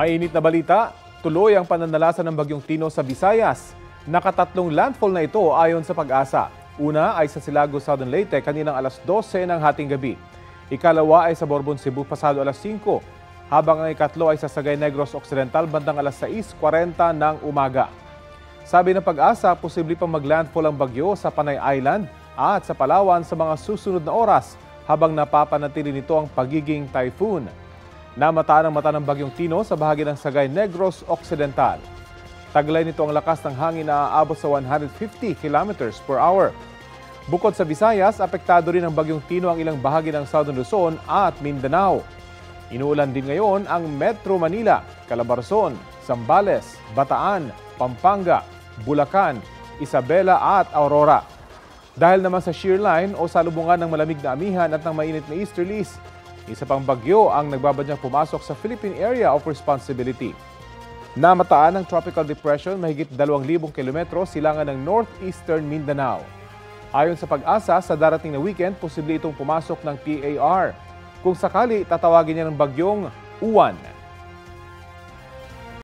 Mainit na balita, tuloy ang pananalasan ng Bagyong Tino sa Visayas. Nakatatlong landfall na ito ayon sa Pag-asa. Una ay sa Silago, Southern Leyte kaninang alas 12 ng hating gabi. Ikalawa ay sa Borbon, Cebu pasado alas 5. Habang ang ikatlo ay sa Sagay Negros Occidental bandang alas 6:40 ng umaga. Sabi ng Pag-asa, posible pang maglandfall ang bagyo sa Panay Island at sa Palawan sa mga susunod na oras habang napapanatili nito ang pagiging typhoon. Namataan ang mata ng Bagyong Tino sa bahagi ng Sagay Negros Occidental. Taglay nito ang lakas ng hangin na aabot sa 150 kilometers per hour. Bukod sa Visayas, apektado rin ng Bagyong Tino ang ilang bahagi ng Southern Luzon at Mindanao. Inuulan din ngayon ang Metro Manila, Calabarzon, Zambales, Bataan, Pampanga, Bulacan, Isabela at Aurora. Dahil naman sa shear line o salubungan ng malamig na amihan at ng mainit na easterlies, isa pang bagyo ang nagbabadyang pumasok sa Philippine Area of Responsibility. Namataan ng Tropical Depression mahigit 2,000 kilometro silangan ng northeastern Mindanao. Ayon sa Pag-asa, sa darating na weekend, posible itong pumasok ng PAR. Kung sakali, tatawagin niya ng bagyong Uwan.